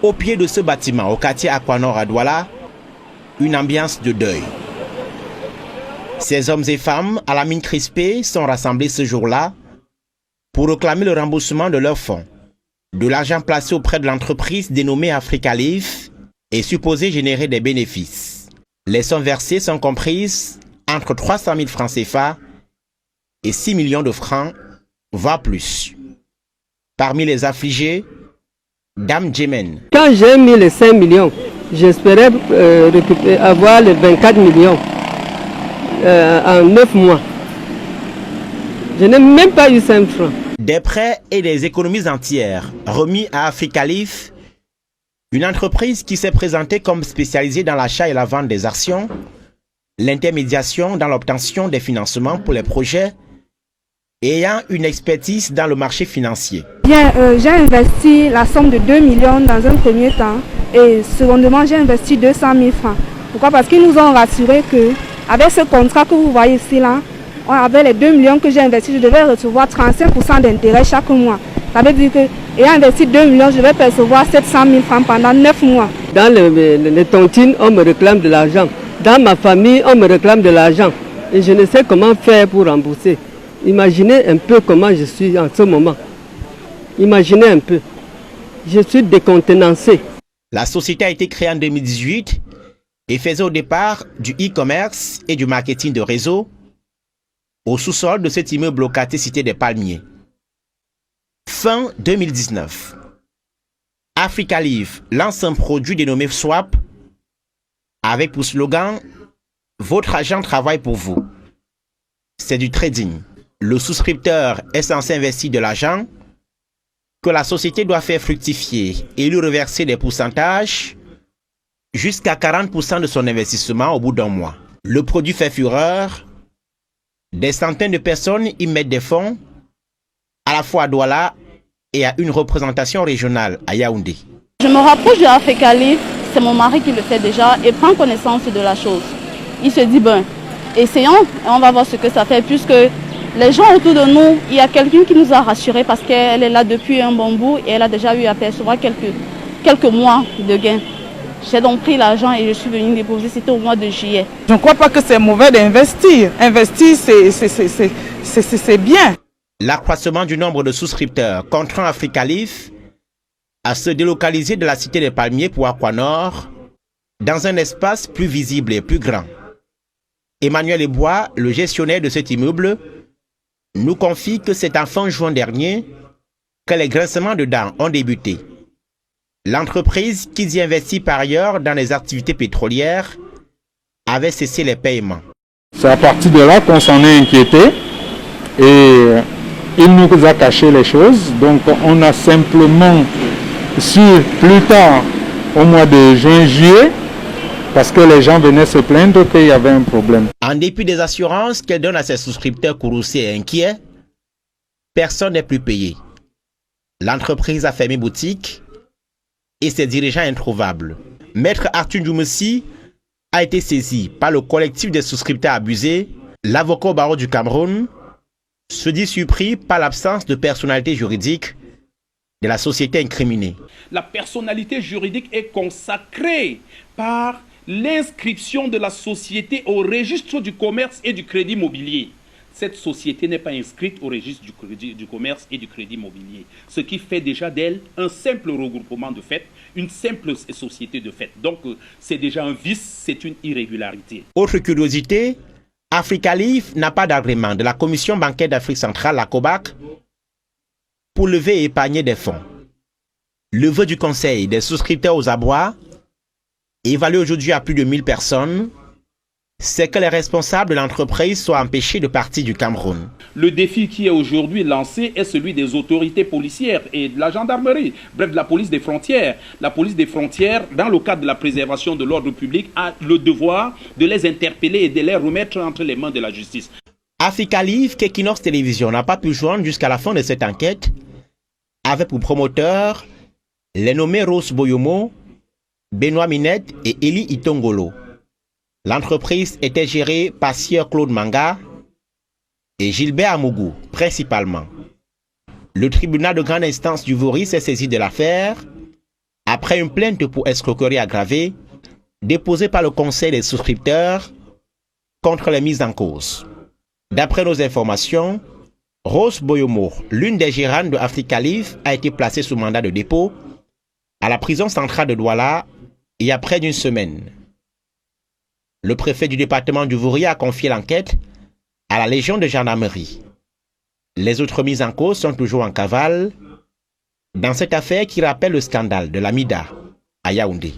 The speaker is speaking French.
Au pied de ce bâtiment, au quartier Aquanor à Douala, une ambiance de deuil. Ces hommes et femmes à la mine crispée sont rassemblés ce jour-là pour réclamer le remboursement de leurs fonds. De l'argent placé auprès de l'entreprise dénommée Africa Leaf est supposé générer des bénéfices. Les sommes versées sont comprises entre 300 000 francs CFA et 6 millions de francs, voire plus. Parmi les affligés, Dame Jemen. Quand j'ai mis les 5 millions, j'espérais avoir les 24 millions en 9 mois. Je n'ai même pas eu 5 francs. Des prêts et des économies entières remis à Africa Leaf, une entreprise qui s'est présentée comme spécialisée dans l'achat et la vente des actions, l'intermédiation dans l'obtention des financements pour les projets et ayant une expertise dans le marché financier. J'ai investi la somme de 2 millions dans un premier temps et secondement j'ai investi 200 000 francs. Pourquoi? Parce qu'ils nous ont rassuré qu'avec ce contrat que vous voyez ici là, avec les 2 millions que j'ai investis, je devais recevoir 35% d'intérêt chaque mois. Ça veut dire que, ayant investi 2 millions, je vais percevoir 700 000 francs pendant 9 mois. Dans les tontines, on me réclame de l'argent. Dans ma famille, on me réclame de l'argent. Et je ne sais comment faire pour rembourser. Imaginez un peu comment je suis en ce moment. Imaginez un peu. Je suis décontenancé. La société a été créée en 2018 et faisait au départ du e-commerce et du marketing de réseau au sous-sol de cet immeuble au quartier Cité des Palmiers. Fin 2019. Africa Leaf lance un produit dénommé Swap avec pour slogan « Votre agent travaille pour vous ». C'est du trading. Le souscripteur est censé investir de l'argent que la société doit faire fructifier et lui reverser des pourcentages jusqu'à 40% de son investissement au bout d'un mois. Le produit fait fureur. Des centaines de personnes y mettent des fonds, à la fois à Douala et à une représentation régionale à Yaoundé. Je me rapproche de Africa Leaf, c'est mon mari qui le fait déjà et prend connaissance de la chose. Il se dit, essayons et on va voir ce que ça fait, puisque les gens autour de nous, il y a quelqu'un qui nous a rassurés parce qu'elle est là depuis un bon bout et elle a déjà eu à percevoir quelques mois de gains. J'ai donc pris l'argent et je suis venue déposer, c'était au mois de juillet. Je ne crois pas que c'est mauvais d'investir. Investir, c'est bien. L'accroissement du nombre de souscripteurs contraint Africa Leaf à se délocaliser de la Cité des Palmiers pour Aquanor dans un espace plus visible et plus grand. Emmanuel Ebois, le gestionnaire de cet immeuble, nous confie que c'est en fin juin dernier que les grincements de dents ont débuté. L'entreprise, qui y investit par ailleurs dans les activités pétrolières, avait cessé les paiements. C'est à partir de là qu'on s'en est inquiété et il nous a caché les choses. Donc on a simplement su plus tard, au mois de juin-juillet, parce que les gens venaient se plaindre qu'il y avait un problème. En dépit des assurances qu'elle donne à ses souscripteurs courroucés et inquiets, personne n'est plus payé. L'entreprise a fermé boutique et ses dirigeants introuvables. Maître Arthur Djoumessi a été saisi par le collectif des souscripteurs abusés. L'avocat au barreau du Cameroun se dit surpris par l'absence de personnalité juridique de la société incriminée. La personnalité juridique est consacrée par l'inscription de la société au registre du commerce et du crédit immobilier. Cette société n'est pas inscrite au registre du commerce et du crédit immobilier, ce qui fait déjà d'elle un simple regroupement de fait, une simple société de fait. Donc c'est déjà un vice, c'est une irrégularité. Autre curiosité, Africa Leaf n'a pas d'agrément de la Commission bancaire d'Afrique centrale, la COBAC, pour lever et épargner des fonds. Le vœu du Conseil des souscripteurs aux abois, évalué aujourd'hui à plus de 1000 personnes, c'est que les responsables de l'entreprise soient empêchés de partir du Cameroun. Le défi qui est aujourd'hui lancé est celui des autorités policières et de la gendarmerie, bref de la police des frontières. La police des frontières, dans le cadre de la préservation de l'ordre public, a le devoir de les interpeller et de les remettre entre les mains de la justice. Africa Leaf, qu'Equinox Télévision n'a pas pu joindre jusqu'à la fin de cette enquête, avait pour promoteurs les nommés Rose Boyomo, Benoît Minette et Eli Itongolo. L'entreprise était gérée par Sieur Claude Manga et Gilbert Amougou, principalement. Le tribunal de grande instance du Vori s'est saisi de l'affaire après une plainte pour escroquerie aggravée déposée par le conseil des souscripteurs contre les mises en cause. D'après nos informations, Rose Boyomo, l'une des gérantes de Africa Live, a été placée sous mandat de dépôt à la prison centrale de Douala il y a près d'une semaine. Le préfet du département du Vouri a confié l'enquête à la Légion de gendarmerie. Les autres mises en cause sont toujours en cavale dans cette affaire qui rappelle le scandale de l'Amida à Yaoundé.